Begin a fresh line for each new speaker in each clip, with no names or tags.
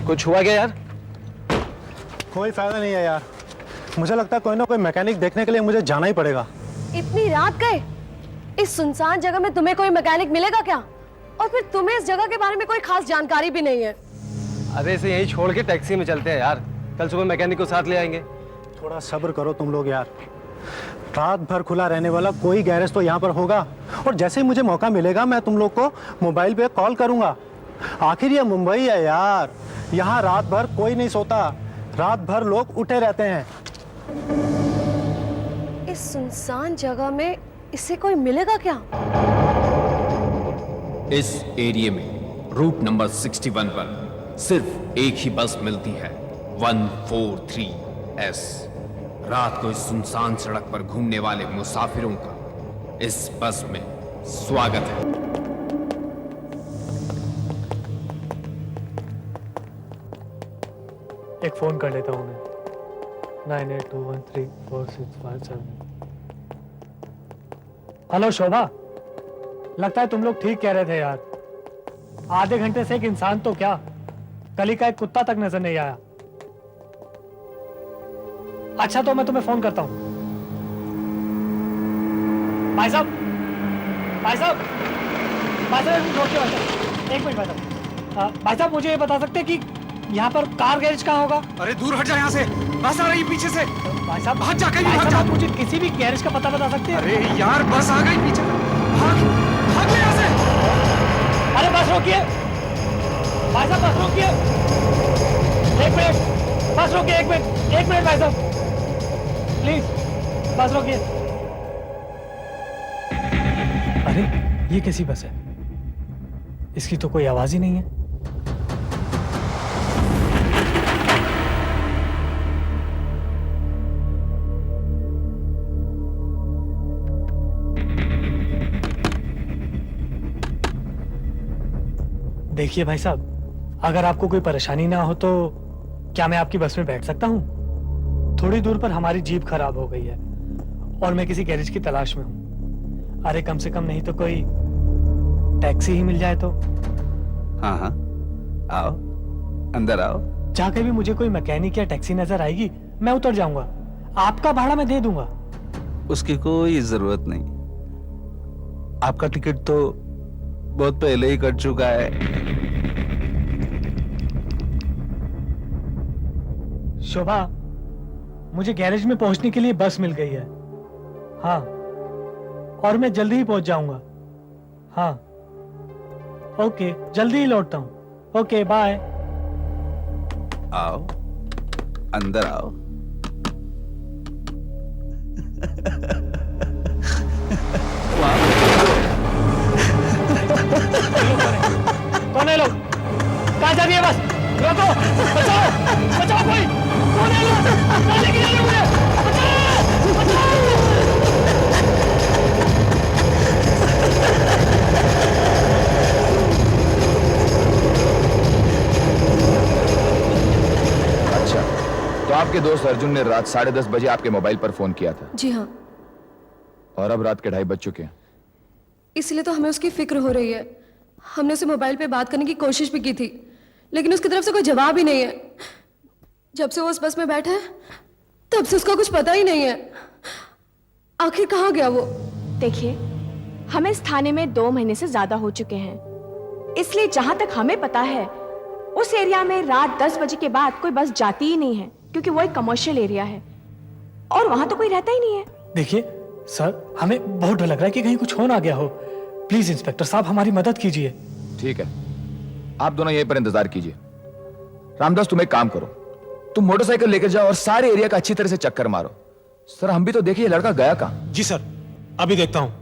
कुछ हुआ क्या यार?
कोई फायदा नहीं है यार, मुझे लगता है कोई ना कोई मैकेनिक देखने के लिए मुझे जाना ही पड़ेगा।
इतनी रात गए, इस सुनसान जगह में तुम्हें कोई मैकेनिक मिलेगा क्या? और फिर तुम्हें इस जगह के बारे में कोई खास जानकारी भी नहीं है।
अरे इसे यहीं छोड़ के टैक्सी में चलते हैं यार, कल सुबह मैकेनिक को साथ ले आएंगे।
थोड़ा सब्र करो तुम लोग यार, रात भर खुला रहने वाला कोई गैरेज तो यहाँ पर होगा, और जैसे ही मुझे मौका मिलेगा मैं तुम लोग को मोबाइल पे कॉल करूंगा। आखिर ये मुंबई है यार, यहाँ रात भर कोई नहीं सोता, रात भर लोग उठे रहते हैं।
इस सुनसान जगह में इसे कोई मिलेगा क्या?
इस एरिया में रूट नंबर 61 पर सिर्फ एक ही बस मिलती है, 143S। रात को इस सुनसान सड़क पर घूमने वाले मुसाफिरों का इस बस में स्वागत है।
एक फोन कर लेता हूँ मैं, 9821346557। हेलो शोभा, लगता है तुम लोग ठीक कह रहे थे यार। आधे घंटे से एक इंसान तो क्या, गली का एक कुत्ता तक नजर नहीं आया। अच्छा तो मैं तुम्हें फोन करता हूं। भाई साहब, भाई साहब, भाई साहब रोकिए भाई साहब, एक मिनट भाई साहब। भाई साहब मुझे ये बता सकते हैं कि यहाँ पर कार गैरेज कहाँ होगा?
अरे दूर हट जा यहाँ से, बस आ रही है पीछे से।
भाई साहब
भाग जा, कहीं
भाई
भाग
साहब,
जा।
आप मुझे किसी भी गैरेज का पता बता सकते हैं?
अरे यार बस आ गई पीछे, भाग भाग ले यहाँ से।
अरे बस रोकिए भाई साहब, बस रोकिए, एक मिनट, बस रोकिए, एक मिनट भाई साहब, प्लीज बस रोकिए। अरे ये कैसी बस है, इसकी तो कोई आवाज ही नहीं है। देखिए भाई साहब, अगर आपको कोई परेशानी ना हो तो क्या मैं आपकी बस में बैठ सकता हूँ? थोड़ी दूर पर हमारी जीप खराब हो गई है और मैं किसी गैरेज की तलाश में हूँ। अरे कम से कम नहीं तो कोई टैक्सी ही मिल जाए तो।
हाँ हाँ, आओ अंदर आओ।
जाके भी मुझे कोई मैकेनिक या टैक्सी नजर आएगी, मैं उतर जाऊंगा, आपका भाड़ा मैं दे दूंगा।
उसकी कोई जरूरत नहीं, आपका टिकट तो बहुत पहले ही कट चुका है।
शोभा, मुझे गैरेज में पहुंचने के लिए बस मिल गई है। हाँ, और मैं जल्दी ही पहुंच जाऊंगा। हाँ ओके, जल्दी ही लौटता हूं। Okay bye.
आओ अंदर आओ।
कौन है लोग? कहां जा रही है बस? रोको, बचाओ, बचाओ कोई, कौन है लोग? कहां लेके जा रहे हो मुझे? बचाओ, बचाओ।
अच्छा, तो आपके दोस्त अर्जुन ने रात 10:30 बजे आपके मोबाइल पर फोन किया था?
जी हाँ।
और अब रात के 2:30 बज चुके हैं।
इसलिए तो हमें उसकी फिक्र हो रही है। हमने उसे मोबाइल पे बात करने की कोशिश भी की थी, लेकिन उसकी तरफ से कोई जवाब ही नहीं है। जब से वो उस बस में बैठा है तब से उसका कुछ पता ही नहीं है। आखिर कहाँ गया वो?
देखिए, हमें इस थाने में 2 महीने से ज्यादा हो चुके हैं, इसलिए जहां तक हमें पता है उस एरिया में रात 10 बजे के बाद कोई बस जाती ही नहीं है, क्योंकि वो एक कमर्शियल एरिया है और वहां तो कोई रहता ही नहीं है।
देखिए सर, हमें बहुत डर लग रहा है कि कहीं कुछ हो ना गया हो। प्लीज इंस्पेक्टर साहब हमारी मदद कीजिए।
ठीक है, आप दोनों यहीं पर इंतजार कीजिए। रामदास, तुम एक काम करो, तुम मोटरसाइकिल लेकर जाओ और सारे एरिया का अच्छी तरह से चक्कर मारो। सर हम भी तो देखिए लड़का गया कहां।
जी सर, अभी देखता हूँ।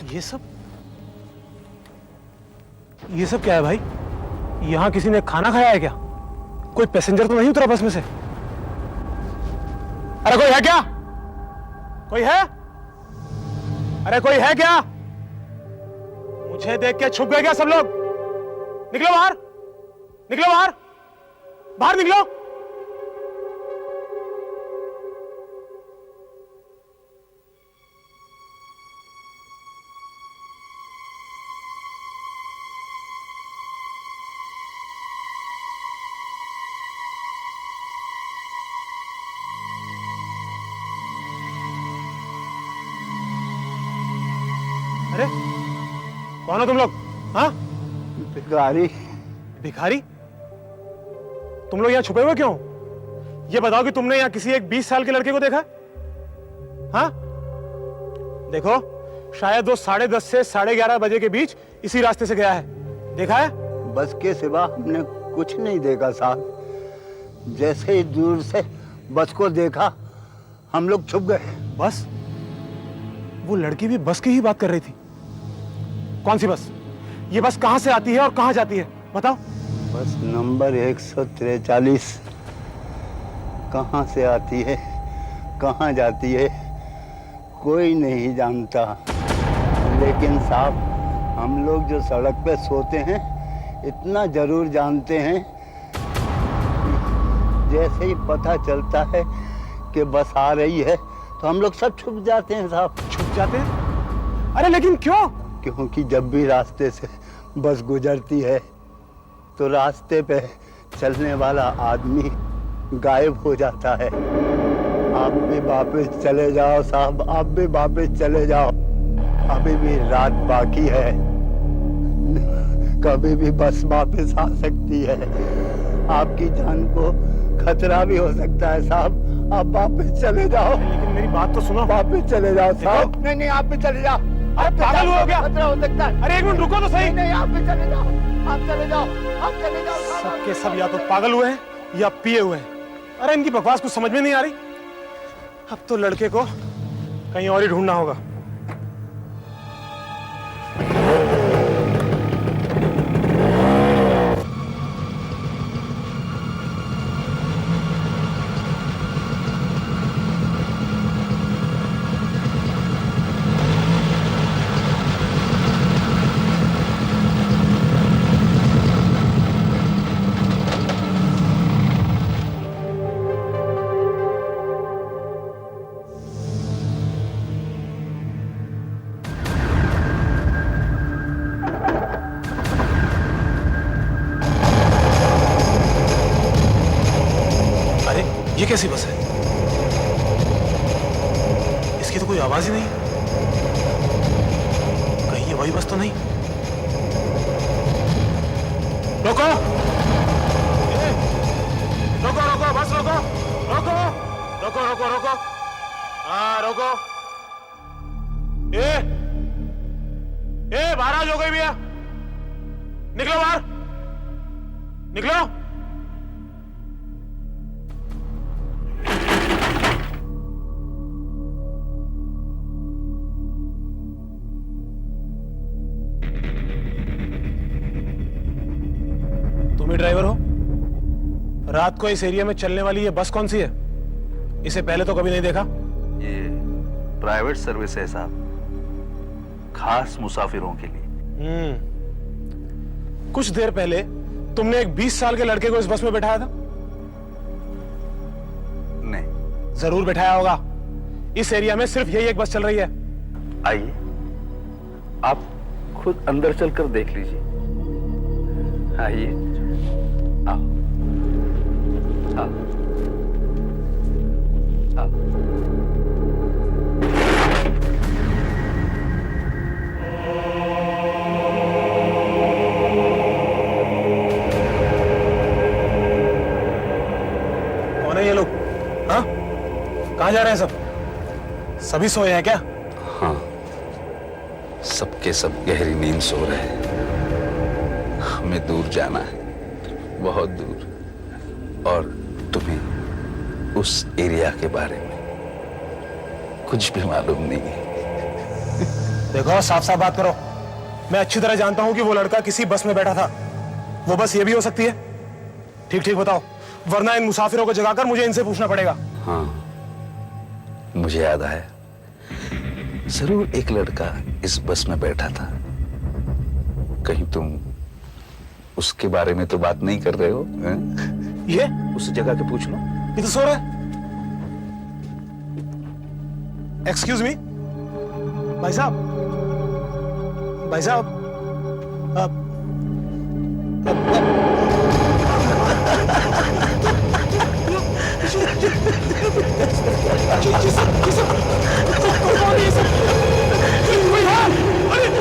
ये सब ये सब क्या है भाई? यहाँ किसी ने खाना खाया है क्या? कोई पैसेंजर तो नहीं उतरा बस में से? अरे कोई है क्या? कोई है? अरे कोई है क्या? मुझे देख के छुप गए क्या सब लोग? निकलो बाहर, निकलो बाहर, बाहर निकलो। अरे कौन हो तुम लोग? हाँ,
भिखारी।
भिखारी? तुम लोग यहाँ छुपे हुए क्यों? ये बताओ कि तुमने यहाँ किसी एक 20 साल के लड़के को देखा? हाँ, देखो शायद वो 10:30 से 11:30 बजे के बीच इसी रास्ते से गया है। देखा है?
बस के सिवा हमने कुछ नहीं देखा साहब। जैसे ही दूर से बस को देखा हम लोग छुप गए।
बस? वो लड़की भी बस की ही बात कर रही थी। कौन सी बस? ये बस कहां से आती है और कहां जाती है? बताओ।
बस नंबर 143 कहां से आती है, कहां जाती है, कोई नहीं जानता। लेकिन साहब, हम लोग जो सड़क पे सोते हैं इतना जरूर जानते हैं, जैसे ही पता चलता है कि बस आ रही है तो हम लोग सब छुप जाते हैं साहब।
छुप जाते हैं? अरे लेकिन क्यों?
क्योंकि जब भी रास्ते से बस गुजरती है तो रास्ते पे चलने वाला आदमी गायब हो जाता है। आप भी वापस चले जाओ साहब, आप भी वापस चले जाओ। अभी भी रात बाकी है, कभी भी बस वापस आ सकती है। आपकी जान को खतरा भी हो सकता है साहब। आप वापस चले जाओ।
लेकिन मेरी बात तो सुनो।
वापस चले जाओ साहब। नहीं नहीं, आप भी चले जाओ।
अरे पागल हुआ क्या?
खतरा हो सकता है।
अरे एक मिनट रुको तो सही।
नहीं, आप भी चले जाओ, आप चले जाओ, आप चले जाओ।
सबके सब या तो पागल हुए हैं या पिए हुए हैं। अरे इनकी बकवास कुछ समझ में नहीं आ रही। अब तो लड़के को कहीं और ही ढूंढना होगा। ये कैसी बस है? इसकी तो कोई आवाज ही नहीं। कहीं ये वही बस तो नहीं? रोको! रोको रोको, बस रोको, रोको रोको रोको रोको, हाँ रोको। बाहर आ जाओ कोई भैया, निकलो बाहर, निकलो। तुम ही ड्राइवर हो? रात को इस एरिया में चलने वाली ये बस कौन सी है? इसे पहले तो कभी नहीं देखा।
ये प्राइवेट सर्विस है साहब, खास मुसाफिरों के लिए।
कुछ देर पहले तुमने एक 20 साल के लड़के को इस बस में बैठाया था?
नहीं।
जरूर बैठाया होगा। इस एरिया में सिर्फ यही एक बस चल रही है।
आइए, आप खुद अंदर चलकर देख लीजिए। आइए, आओ, आओ, आओ।
कौन है ये लोग? हाँ, कहाँ जा रहे हैं सब? सभी सोए हैं क्या?
हाँ, सबके सब गहरी नींद सो रहे हैं। हमें दूर जाना है, बहुत दूर, और तुम्हें उस एरिया के बारे में कुछ भी मालूम नहीं है।
देखो, साफ साफ बात करो। मैं अच्छी तरह जानता हूं कि वो लड़का किसी बस में बैठा था। वो बस ये भी हो सकती है। ठीक ठीक बताओ, वरना इन मुसाफिरों को जगाकर मुझे इनसे पूछना पड़ेगा।
हाँ, मुझे याद आया, जरूर एक लड़का इस बस में बैठा था। कहीं तुम उसके बारे में तो बात नहीं कर रहे हो?
ये
उस जगह के पूछ लो।
ये तो सो रहा है। एक्सक्यूज मी, भाई साहब, भाई साहब,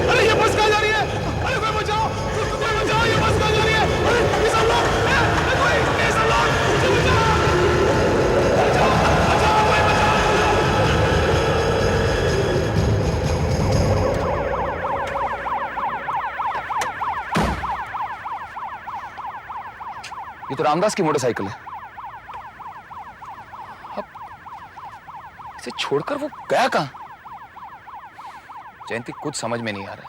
अरे ये बस कहाँ जा रही है? अरे कोई बचाओ, कोई बचाओ, ये बस कहाँ जा रही है? अरे ये सब लोग, कोई, ये सब लोग, मुझे बचाओ, बचाओ, बचाओ, कोई बचाओ।
ये तो रामदास की मोटरसाइकिल है। अब इसे छोड़कर वो गया कहां? जयंती, कुछ समझ में नहीं आ रहा।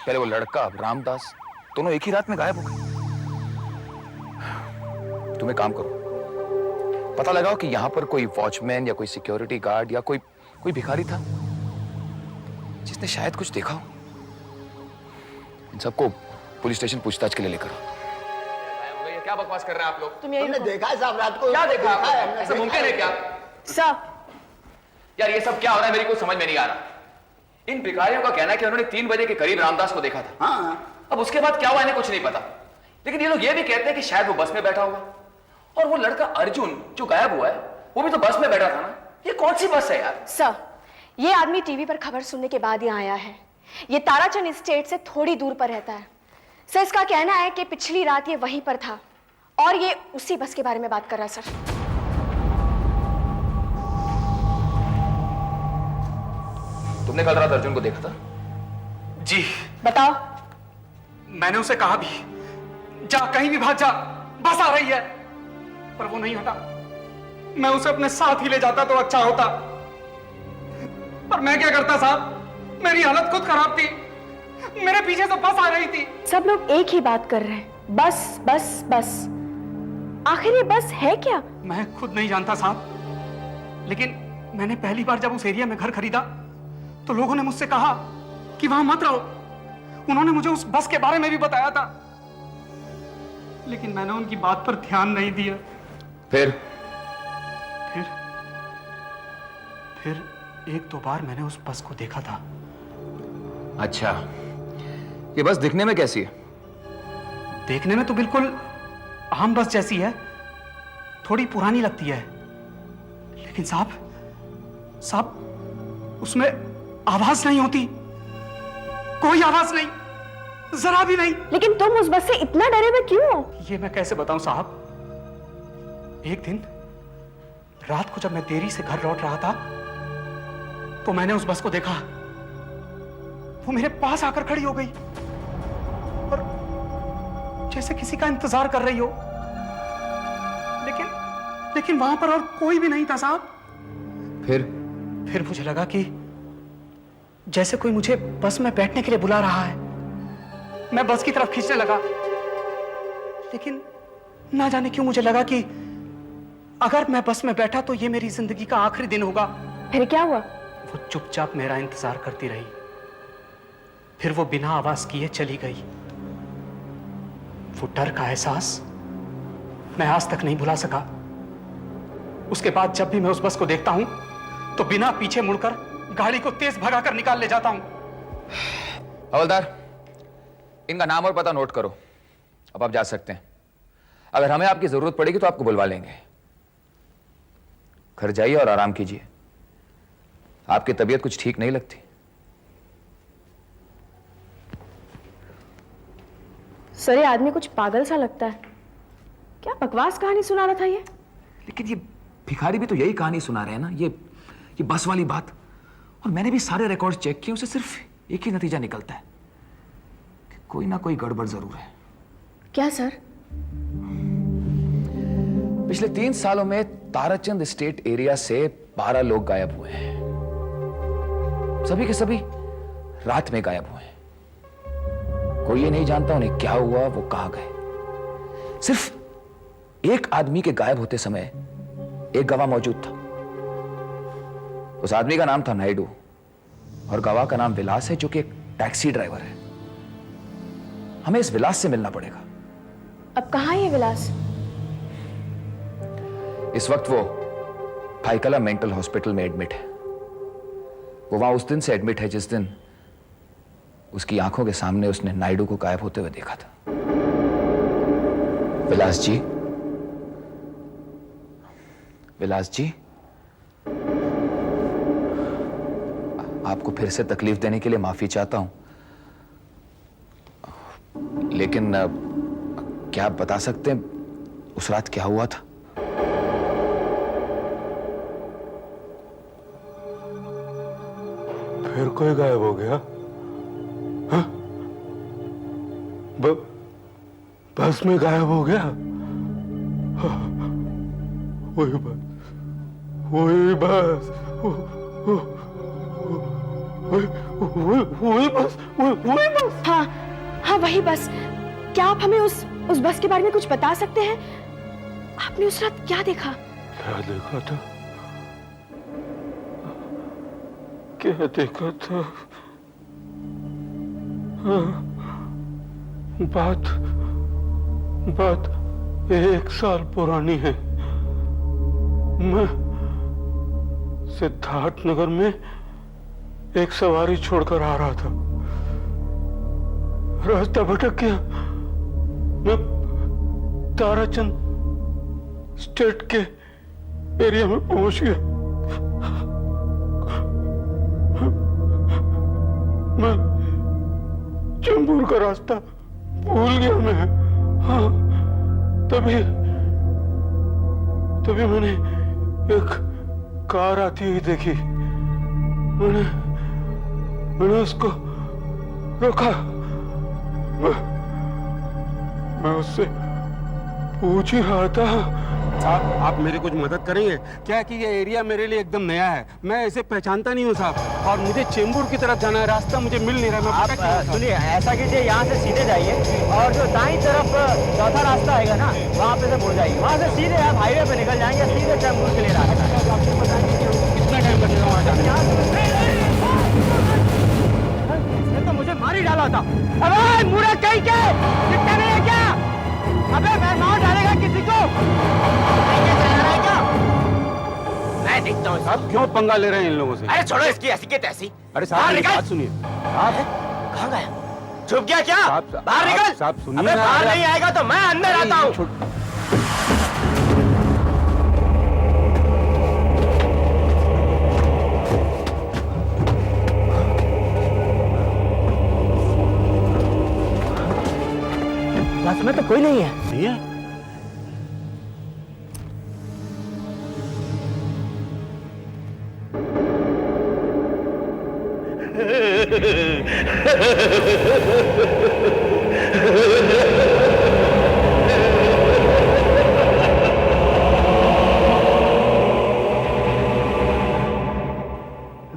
पहले वो लड़का, अब रामदास, दोनों एक ही रात में गायब हो गए। तुम एक काम करो, पता लगाओ कि यहां पर कोई वॉचमैन या कोई सिक्योरिटी गार्ड या कोई भिखारी था जिसने शायद कुछ देखा हो। इन सबको पुलिस स्टेशन पूछताछ के लिए लेकर आओ। क्या बकवास कर रहे हैं आप लोग?
हमने देखा है साहब, रात को
क्या देखा आपने?
हमने
ऐसा मुमकिन है क्या?
सर,
यार ये सब क्या हो रहा है, मेरी कुछ समझ में नहीं आ रहा। इन भिखारियों का कहना है कि उन्होंने 3 बजे के करीब रामदास को देखा था।
हाँ,
अब उसके बाद क्या हुआ इन्हें कुछ नहीं पता, लेकिन ये लोग ये भी कहते हैं कि शायद वो बस में बैठा होगा। और वो लड़का अर्जुन जो गायब हुआ है, वो भी तो बस में बैठा था ना। ये कौन सी बस है यार?
सर, ये आदमी टीवी पर खबर सुनने के बाद यहाँ आया है। ये ताराचंद स्टेट से थोड़ी दूर पर रहता है। सर, इसका कहना है कि पिछली रात ये वहीं पर था और ये उसी बस के बारे में बात कर रहा है। सर,
तुमने कल रात अर्जुन को देखा था?
जी,
बताओ।
मैंने उसे कहा भी, जा कहीं भी भाग जा, बस आ रही है, पर वो नहीं हटा। मैं उसे अपने साथ ही ले जाता तो अच्छा होता, पर मैं क्या करता साहब, मेरी हालत खुद खराब थी। मेरे पीछे से बस आ रही थी।
सब लोग एक ही बात कर रहे हैं, बस बस बस। आखिर ये बस है क्या?
मैं खुद नहीं जानता साहब, लेकिन मैंने पहली बार जब उस एरिया में घर खरीदा तो लोगों ने मुझसे कहा कि वहां मत रहो। उन्होंने मुझे उस बस के बारे में भी बताया था, लेकिन मैंने उनकी बात पर ध्यान नहीं दिया।
फिर
एक दो बार मैंने उस बस को देखा था।
अच्छा, ये बस दिखने में कैसी है?
देखने में तो बिल्कुल आम बस जैसी है, थोड़ी पुरानी लगती है, लेकिन साहब उसमें आवाज नहीं होती, कोई आवाज नहीं, जरा भी नहीं।
लेकिन तुम उस बस से इतना डरे हुए क्यों हो?
ये मैं कैसे बताऊं साहब। एक दिन रात को जब मैं देरी से घर लौट रहा था तो मैंने उस बस को देखा। वो मेरे पास आकर खड़ी हो गई और जैसे किसी का इंतजार कर रही हो, लेकिन वहां पर और कोई भी नहीं था साहब।
फिर
मुझे लगा कि जैसे कोई मुझे बस में बैठने के लिए बुला रहा है। मैं बस की तरफ खींचने लगा, लेकिन ना जाने क्यों मुझे लगा कि अगर मैं बस में बैठा तो ये मेरी जिंदगी का आखिरी दिन होगा।
फिर क्या हुआ?
वो चुपचाप मेरा इंतजार करती रही, फिर वो बिना आवाज किए चली गई। वो डर का एहसास मैं आज तक नहीं भुला सका। उसके बाद जब भी मैं उस बस को देखता हूं तो बिना पीछे मुड़कर गाड़ी को तेज भगाकर निकाल ले जाता हूं।
हवलदार, इनका नाम और पता नोट करो। अब आप जा सकते हैं। अगर हमें आपकी जरूरत पड़ेगी तो आपको बुलवा लेंगे। घर जाइए और आराम कीजिए। आपकी तबीयत कुछ ठीक नहीं लगती।
सर, ये आदमी कुछ पागल सा लगता है। क्या बकवास कहानी सुना रहा था ये?
लेकिन ये भिखारी भी तो यही कहानी सुना रहे हैं ना, ये बस वाली बात। और मैंने भी सारे रिकॉर्ड्स चेक किए, उसे सिर्फ एक ही नतीजा निकलता है कि कोई ना कोई गड़बड़ जरूर है।
क्या सर?
पिछले 3 सालों में ताराचंद स्टेट एरिया से 12 लोग गायब हुए हैं। सभी के सभी रात में गायब हुए। कोई ये नहीं जानता उन्हें क्या हुआ, वो कहां गए। सिर्फ एक आदमी के गायब होते समय एक गवाह मौजूद था। उस आदमी का नाम था नायडू और गवाह का नाम विलास है, जो कि एक टैक्सी ड्राइवर है। हमें इस विलास से मिलना पड़ेगा।
अब कहाँ है ये विलास?
इस वक्त वो भाईकला मेंटल हॉस्पिटल में एडमिट है। वो वहां उस दिन से एडमिट है जिस दिन उसकी आंखों के सामने उसने नायडू को गायब होते हुए देखा था। विलास जी, विलास जी, आपको फिर से तकलीफ देने के लिए माफी चाहता हूं, लेकिन क्या आप बता सकते हैं उस रात क्या हुआ था?
फिर कोई गायब हो गया? हाँ? बस में गायब हो गया? हाँ, वही बस, वही बस, वही बस, वही बस।
हाँ हाँ, वही बस। क्या आप हमें उस बस के बारे में कुछ बता सकते हैं? आपने उस रात क्या देखा?
क्या देखा था? क्या देखा था? हाँ, बात 1 साल पुरानी है। मैं सिद्धार्थ नगर में एक सवारी छोड़कर आ रहा था। रास्ता भटक गया। मैं ताराचंद स्टेट के एरिया में पहुंच गया। मैं चेंबूर का रास्ता भूल गया मैं। हाँ, तभी मैंने एक कार आती हुई देखी। मैंने उसको रोका। मैं उससे पूछ ही रहा था।
साहब, आप मेरी कुछ मदद करेंगे क्या? कि ये एरिया मेरे लिए एकदम नया है, मैं ऐसे पहचानता नहीं हूँ साहब, और मुझे चेंबूर की तरफ जाना है, रास्ता मुझे मिल नहीं रहा। आप
सुनिए, ऐसा कीजिए, यहाँ से सीधे जाइए और जो दाईं तरफ चौथा रास्ता आएगा ना, वहाँ पे से मुड़ जाइए। वहाँ से सीधे आप हाईवे पे निकल जाएंगे, सीधे चेंबूर के लिए रास्ता है। आपको बताएंगे कितना टाइम लगेगा वहाँ जाने? इसने तो मुझे मार ही डाला था। अबे मुड़ा कहीं के दिखता नहीं है क्या? अबे मैं मार डालेगा किसी को?
मैं देखता हूँ साहब, क्यों पंगा ले रहे हैं इन लोगों से?
अरे छोड़ो इसकी ऐसी की तैसी।
अरे साहब मेरी बात सुनिए।
आप कहाँ गया? छुप गया क्या? बाहर निकल।
साहब सुनिए।
अबे बाहर नहीं आएगा तो मैं अंदर आता हूँ। बस में तो कोई नहीं है।
नहीं है?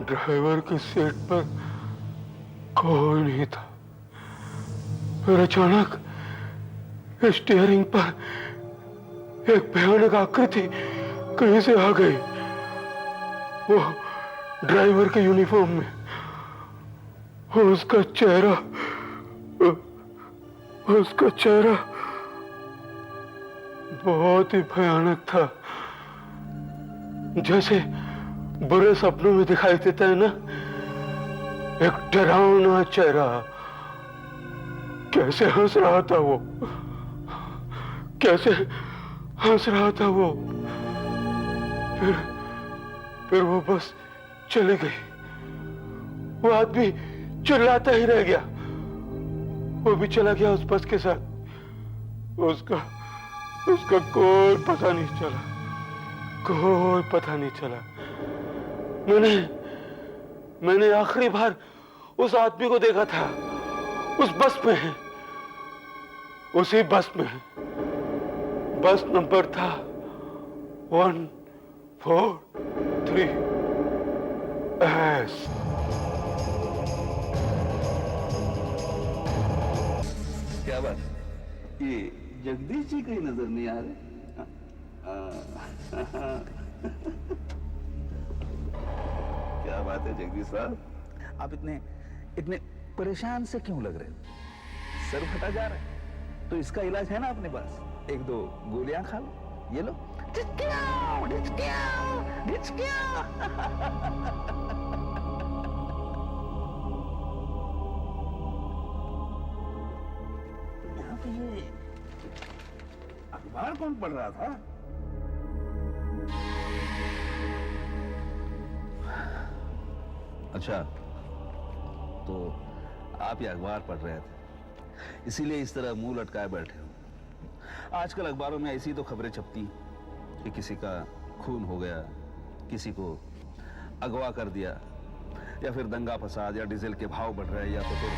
ड्राइवर की सीट पर कोई नहीं था। फिर अचानक स्टीयरिंग पर एक भयानक आकृति कहीं से आ गई। वो ड्राइवर के यूनिफॉर्म में। उसका चेहरा बहुत ही भयानक था, जैसे बुरे सपनों में दिखाई देता है ना, एक डरावना चेहरा। कैसे हंस रहा था वो, कैसे हंस रहा था वो। फिर वो बस चली गई। वो आदमी चिल्लाता ही रह गया। वो भी चला गया उस बस के साथ। उसका कोई पता नहीं चला, कोई पता नहीं चला। मैंने आखिरी बार उस आदमी को देखा था उस बस में है, उसी बस में है। बस नंबर था 143S।
क्या बात, ये जगदीश जी कहीं नजर नहीं आ रहे? क्या बात है जगदीश साहब, आप इतने इतने परेशान से क्यों लग रहे हो? सर फटा जा रहा है तो इसका इलाज है ना अपने पास, 1-2 गोलियां खा लो, ये लो। यहाँ पे ये अखबार कौन पढ़ रहा था? अच्छा, तो आप ये अखबार पढ़ रहे थे, इसीलिए इस तरह मुंह लटकाए बैठे हो। आजकल अखबारों में ऐसी तो खबरें छपती हैं कि किसी का खून हो गया, किसी को अगवा कर दिया, या फिर दंगा फसाद, या डीजल के भाव बढ़ रहे हैं, या तो फिर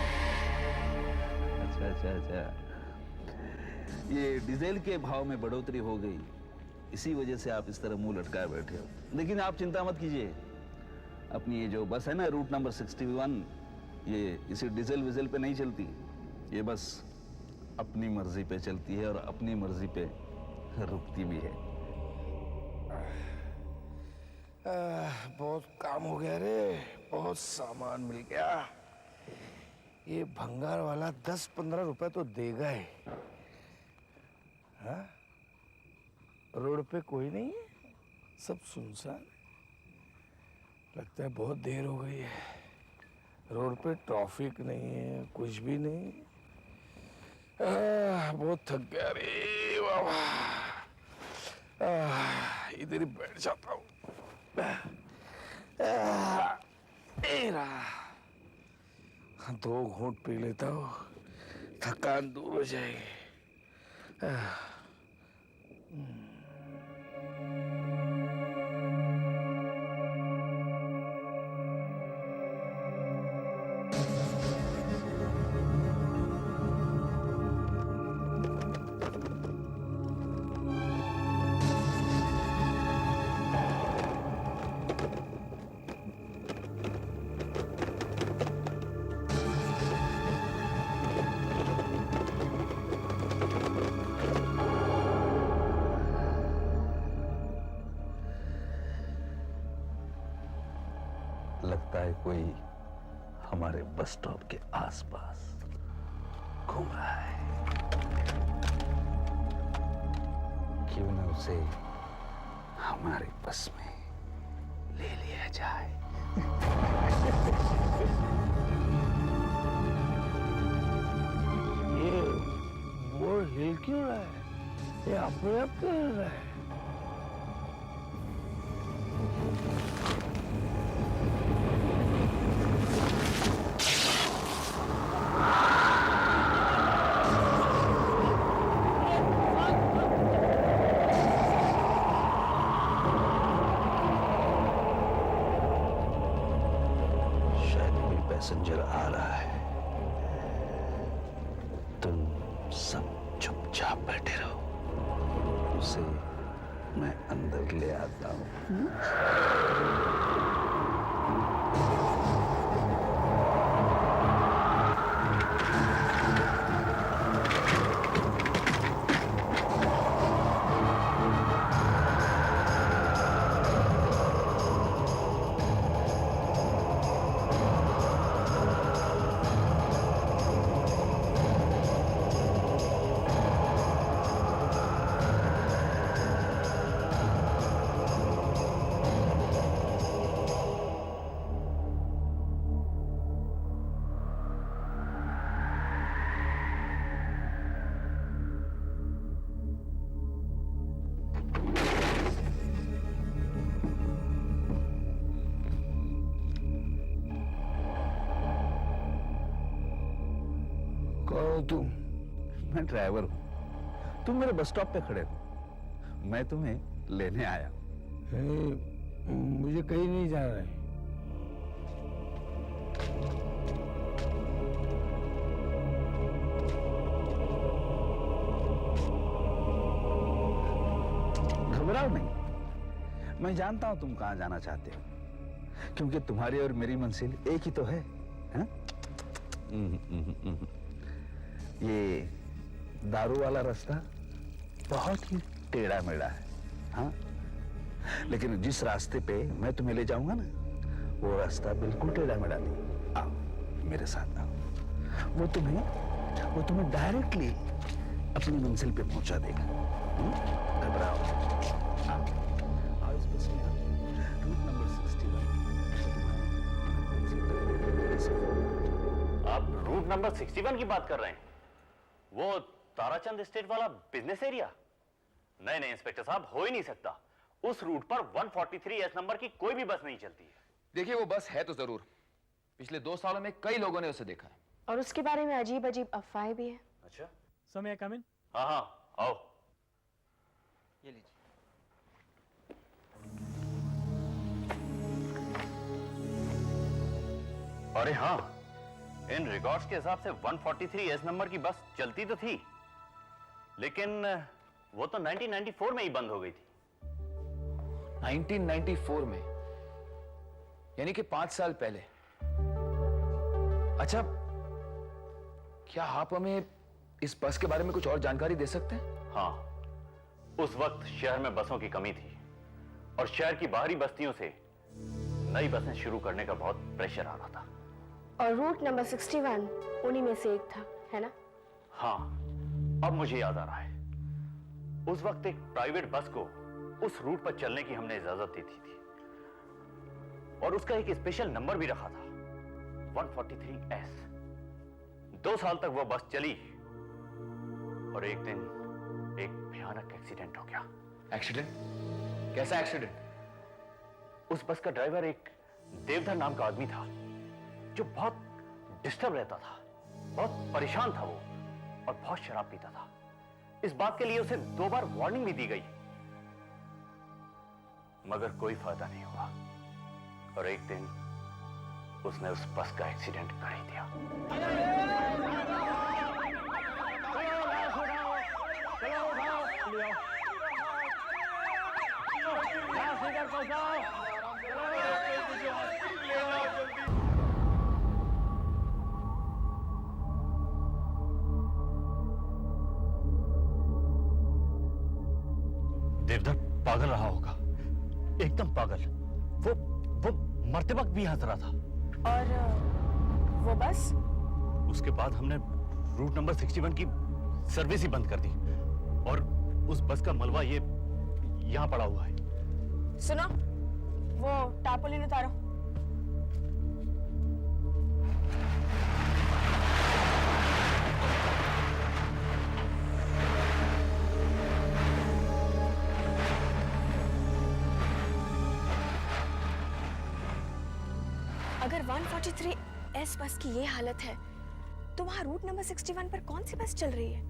अच्छा, ये डीजल के भाव में बढ़ोतरी हो गई, इसी वजह से आप इस तरह मुंह लटकाए बैठे हो। लेकिन आप चिंता मत कीजिए, अपनी ये जो बस है ना, रूट नंबर 61, ये इसी डीजल विजल पे नहीं चलती, ये बस अपनी मर्जी पे चलती है और अपनी मर्जी पे रुकती भी है।
बहुत काम हो गया रे, बहुत सामान मिल गया। ये भंगार वाला 10-15 रुपए तो देगा ही। हाँ? रोड पे कोई नहीं है, सब सुनसान है। लगता है बहुत देर हो गई है। रोड पे ट्रैफिक नहीं है, कुछ भी नहीं। बहुत थक गया रे बाबा, इधर ही बैठ जाता हूँ। दो घूंट पी लेता हूँ, थकान दूर हो जाएगी।
लगता है कोई हमारे बस स्टॉप के आसपास घूम रहा है। क्यों न उसे हमारे बस में ले लिया जाए।
ये वो हिल क्यों रहा है? ये अपने आप तो हिल रहा है।
पैसेंजर आ रहा है, तुम सब चुपचाप बैठे रहो, उसे मैं अंदर ले आता हूं।
तुम?
मैं ड्राइवर हूं, तुम मेरे बस स्टॉप पे खड़े हो, मैं तुम्हें लेने आया।
मुझे कहीं नहीं जाना है।
घबराओ नहीं, मैं जानता हूं तुम कहां जाना चाहते हो, क्योंकि तुम्हारी और मेरी मंजिल एक ही तो है? ये दारू वाला रास्ता बहुत ही टेढ़ा मेढ़ा है, हाँ, लेकिन जिस रास्ते पे मैं तुम्हें ले जाऊंगा ना, वो रास्ता बिल्कुल टेढ़ा मेढ़ा नहीं। आओ मेरे साथ आओ, वो तुम्हें डायरेक्टली अपनी मंजिल पे पहुंचा देगा। घबराओ, आओ इस बस में, रूट नंबर 61।
आप रूट नंबर 61 की बात कर रहे हैं? वो ताराचंद एस्टेट वाला बिजनेस एरिया? नहीं नहीं इंस्पेक्टर साहब, हो ही नहीं सकता। उस रूट पर 143S नंबर की कोई भी बस नहीं चलती है।
देखिए वो बस है तो जरूर, पिछले 2 सालों में कई लोगों ने उसे देखा है।
और उसके बारे में अजीब अजीब अफवाहें भी है।
अच्छा,
समय कम इन।
हाँ हाँ आओ,
ये लीजिए।
अरे हाँ, इन रिकॉर्ड्स के हिसाब से 143S नंबर की बस चलती तो थी, लेकिन वो तो 1994 में ही बंद हो गई थी।
1994 में, यानी कि 5 साल पहले। अच्छा, क्या आप हमें इस बस के बारे में कुछ और जानकारी दे सकते हैं?
हाँ, उस वक्त शहर में बसों की कमी थी और शहर की बाहरी बस्तियों से नई बसें शुरू करने का बहुत प्रेशर आ रहा था।
और रूट नंबर 61 उन्हीं में से एक था, है ना?
हाँ, अब मुझे याद आ रहा है। उस वक्त एक प्राइवेट बस को उस रूट पर चलने की हमने इजाजत दी थी और उसका एक स्पेशल नंबर भी रखा था, 143S। 2 साल तक वो बस चली और एक दिन एक भयानक एक्सीडेंट हो गया।
एक्सीडेंट? कैसा एक्सीडेंट?
उस बस का ड्राइवर एक देवधर नाम का आदमी था जो बहुत डिस्टर्ब रहता था, बहुत परेशान था वो और बहुत शराब पीता था। इस बात के लिए उसे 2 बार वार्निंग भी दी गई, मगर कोई फायदा नहीं हुआ और एक दिन उसने उस बस का एक्सीडेंट कर ही दिया।
देवधर पागल रहा होगा, एकदम पागल। वो मरते वक्त भी हंस रहा था।
और वो बस?
उसके बाद हमने रूट नंबर 61 की सर्विस ही बंद कर दी और उस बस का मलबा ये यहां पड़ा हुआ है।
सुनो, वो टारपोलिन उतारो। अगर 143S बस की ये हालत है तो वहां रूट नंबर 61 पर कौन सी बस चल रही है,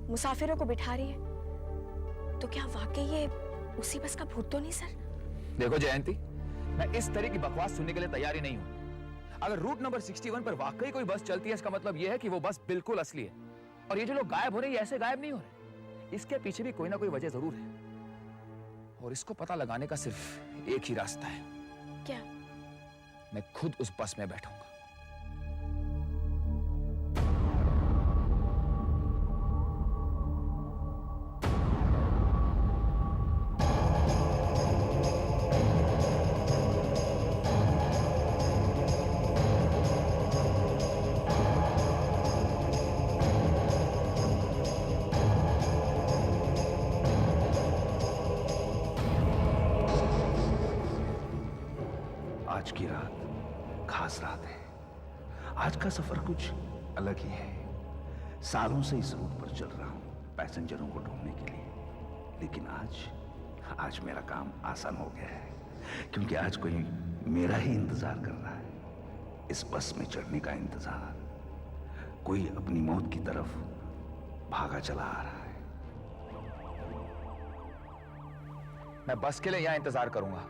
मुसाफिरों को बिठा रही है? तो क्या वाकई ये उसी बस का भूत तो नहीं सर?
देखो जयंती, मैं इस तरह की बकवास सुनने के लिए तैयार ही नहीं हूं। अगर रूट नंबर 61 पर वाकई कोई बस चलती है, इसका मतलब यह है कि वो बस बिल्कुल असली है और ये जो लोग गायब हो रहे हैं ये ऐसे गायब नहीं हो रहे। इसके पीछे भी कोई ना कोई वजह जरूर है और इसको पता लगाने का सिर्फ एक ही रास्ता है।
क्या?
मैं खुद उस बस में बैठूंगा।
आज की रात खास रात है। आज का सफर कुछ अलग ही है। सालों से इस रूट पर चल रहा हूं पैसेंजरों को ढूंढने के लिए, लेकिन आज मेरा काम आसान हो गया है क्योंकि आज कोई मेरा ही इंतजार कर रहा है। इस बस में चढ़ने का इंतजार। कोई अपनी मौत की तरफ भागा चला आ रहा है।
मैं बस के लिए यहां इंतजार करूंगा,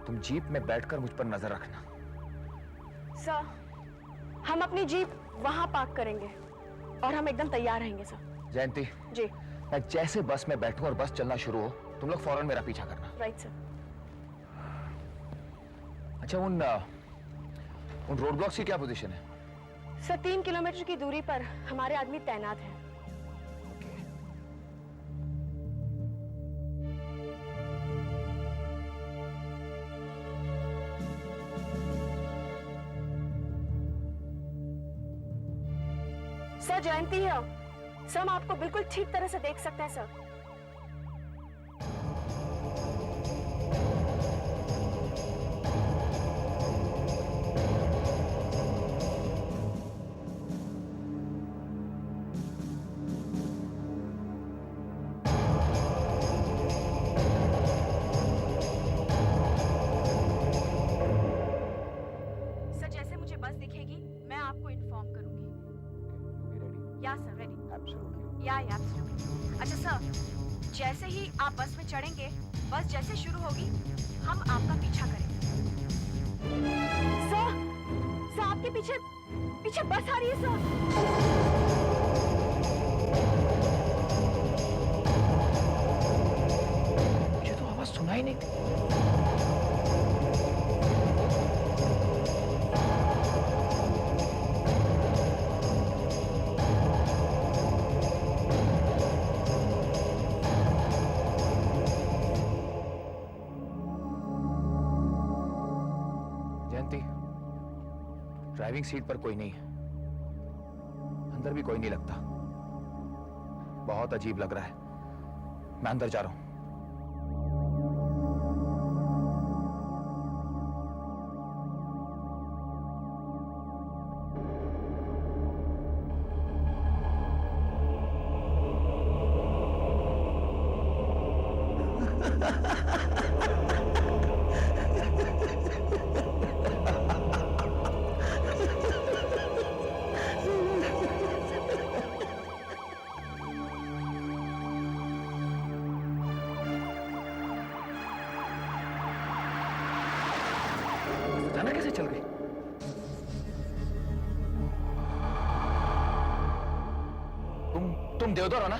तुम जीप में बैठकर मुझ पर नजर रखना।
सर, हम अपनी जीप वहां पार्क करेंगे और हम एकदम तैयार रहेंगे सर।
जयंती
जी।
मैं जैसे बस में बैठूं और बस चलना शुरू हो, तुम लोग फौरन मेरा पीछा करना।
Right sir.
अच्छा, उन रोड ब्लॉक्स की क्या पोजीशन है?
सर, 3 किलोमीटर की दूरी पर हमारे आदमी तैनात हैं सर जयंती है सर, हम आपको बिल्कुल ठीक तरह से देख सकते हैं सर। सर जैसे मुझे बस दिखेगी मैं आपको इन्फॉर्म करूंगी। या सर रेडी। एब्सोल्युटली। या एब्सोल्युटली। अच्छा सर, जैसे ही आप बस में चढ़ेंगे, बस जैसे शुरू होगी हम आपका पीछा करेंगे। सर आपके पीछे पीछे बस आ रही है सर।
मुझे तो आवाज सुनाई नहीं। ड्राइविंग सीट पर कोई नहीं है, अंदर भी कोई नहीं लगता। बहुत अजीब लग रहा है, मैं अंदर जा रहा हूं। जाना कैसे चल गई? तुम देवदर हो ना?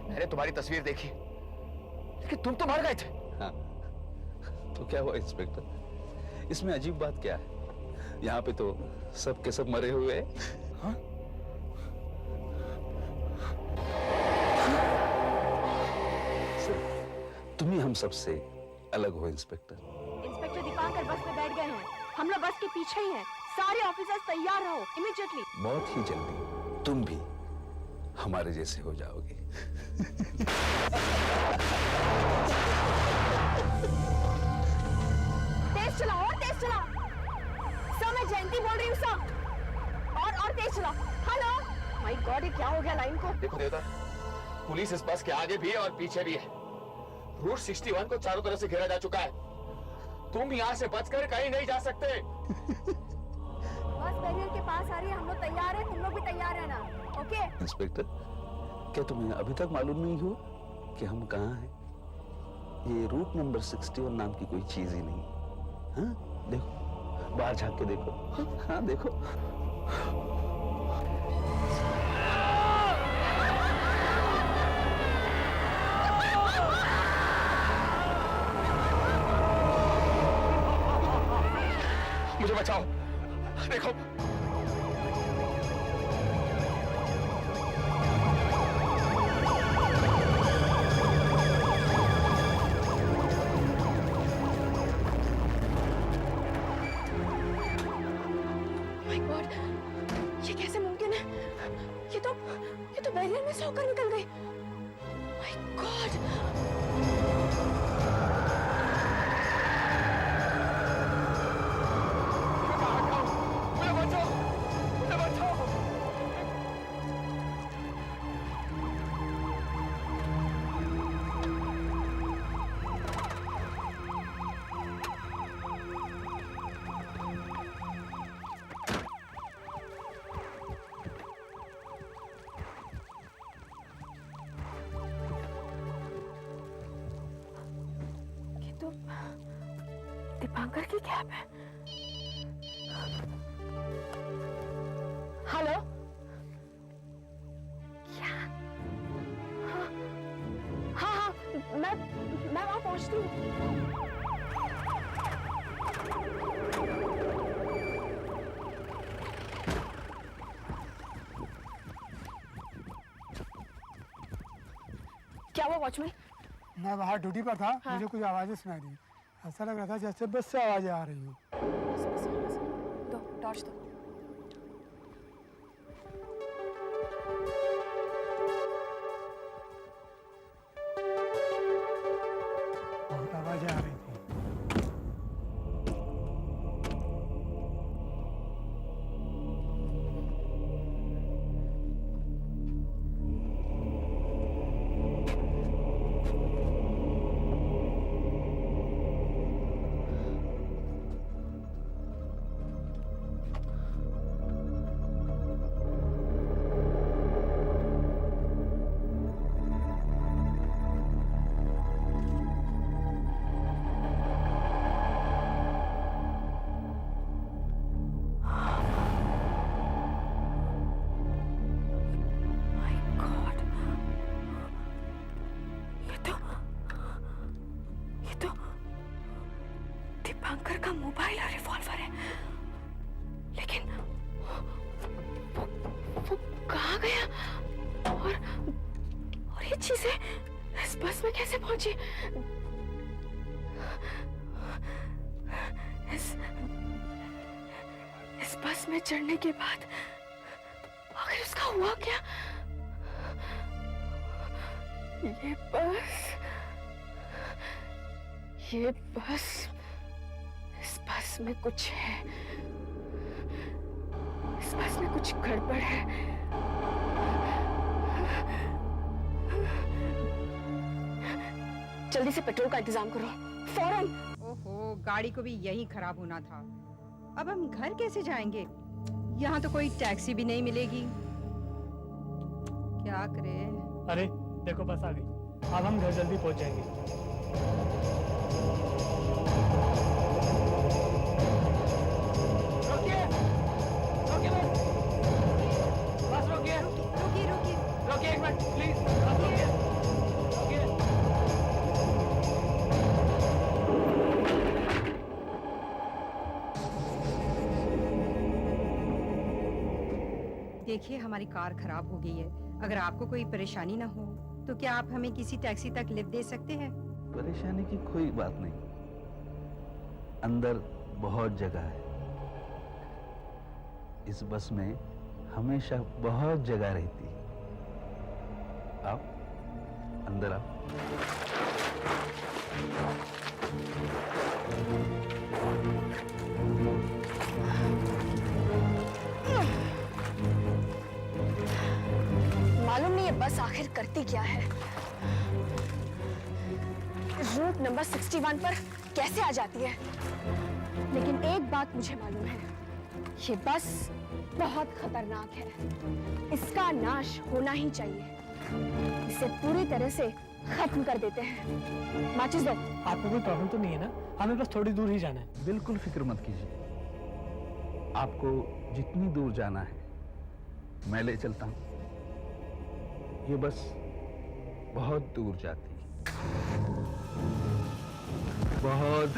मैंने तुम्हारी तस्वीर देखी, लेकिन तुम तो मर गए थे।
हाँ, तो क्या हुआ इंस्पेक्टर? इसमें अजीब बात क्या है? यहाँ पे तो सब के सब मरे हुए हैं। हाँ? तुम ही हम सबसे अलग हो इंस्पेक्टर।
इंस्पेक्टर दीपांकर बस में बैठ गए हैं, हम लोग बस के पीछे ही हैं। सारे ऑफिसर्स तैयार रहो इमीडिएटली।
बहुत ही जल्दी तुम भी हमारे जैसे हो जाओगे।
तेज चलाओ और तेज चलाओ। सर मैं जयंती बोल रही हूँ सर। और तेज चलाओ। हेलो माय गॉड, ये क्या हो गया लाइन को?
देखो देवदर, पुलिस इस बस के आगे भी है और पीछे भी है। रूट 61 को चारों तरफ से घेरा जा चुका है। तुम यहाँ से बचकर कहीं नहीं जा सकते।
बस बैरियर के पास आ रही है, हम लोग तैयार हैं, तुम लोग भी तैयार है ना? ओके
इंस्पेक्टर, क्या तुम्हें अभी तक मालूम नहीं हो कि हम कहाँ हैं? ये रूट नंबर 61 नाम की कोई चीज ही नहीं। हाँ देखो, बाहर झांक के देखो। हाँ देखो।
मुझे बचाओ, देखो।
माय गॉड, ये कैसे मुमकिन है? ये तो बैरियर में से होकर निकल गई। My God. दीपांकर की कैब है। हेलो क्या? हाँ मैं वहां पहुंचती हूँ। क्या हुआ वॉचमैन?
मैं बाहर ड्यूटी पर था। हाँ? मुझे कुछ आवाजें सुनाई दी। ऐसा लग रहा था जैसे बस से आवाजें आ रही हो।
दो टॉर्च दो। उसका मोबाइल और रिवॉल्वर है, लेकिन वो कहाँ गया? और ये चीजें इस बस में कैसे पहुंची? इस बस में चढ़ने के बाद आखिर उसका हुआ क्या? ये बस, इस बस में कुछ है, इस बस में कुछ गड़बड़ है। जल्दी से पेट्रोल का इंतजाम करो, फौरन।
ओहो, गाड़ी को भी यही खराब होना था। अब हम घर कैसे जाएंगे? यहाँ तो कोई टैक्सी भी नहीं मिलेगी। क्या करें?
अरे देखो बस आ गई, अब हम घर जल्दी पहुंच जाएंगे।
रोकिए एक मिनट प्लीज, रोकिए।
देखिए, हमारी कार खराब हो गई है। अगर आपको कोई परेशानी ना हो तो क्या आप हमें किसी टैक्सी तक लिफ्ट दे सकते हैं?
परेशानी की कोई बात नहीं, अंदर बहुत जगह है। इस बस में हमेशा बहुत जगह रहती है। आओ अंदर आओ।
मालूम नहीं ये बस आखिर करती क्या है। रूट नंबर 61 पर कैसे आ जाती है। लेकिन एक बात मुझे मालूम है, ये बस बहुत खतरनाक है। इसका नाश होना ही चाहिए। इसे पूरी तरह से खत्म कर देते हैं। माचिस दो।
आपको कोई प्रॉब्लम तो नहीं है ना? हमें बस थोड़ी दूर ही जाना है।
बिल्कुल फिक्र मत कीजिए, आपको जितनी दूर जाना है मैं ले चलता हूँ। ये बस बहुत दूर जाती है, बहुत।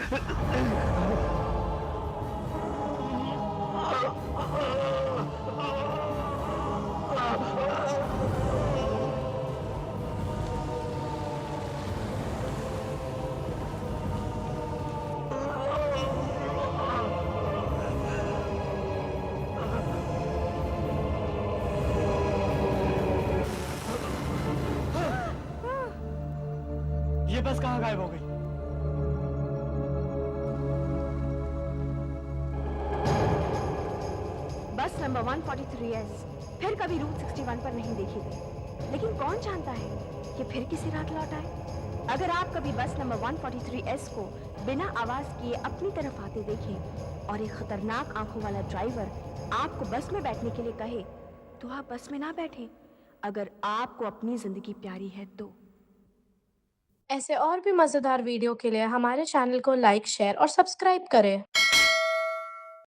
ये बस कहाँ गायब हो गई?
बस नंबर 143S फिर कभी रूट 61 पर नहीं देखी गई। लेकिन कौन जानता है कि फिर किसी रात लौट आए। अगर आप कभी बस नंबर 143S को बिना आवाज किए अपनी तरफ आते देखें और एक खतरनाक आंखों वाला ड्राइवर आपको बस में बैठने के लिए कहे, तो आप बस में ना बैठें। अगर आपको अपनी जिंदगी प्यारी है तो।
ऐसे और भी मजेदार वीडियो के लिए हमारे चैनल को लाइक, शेयर और सब्सक्राइब करें।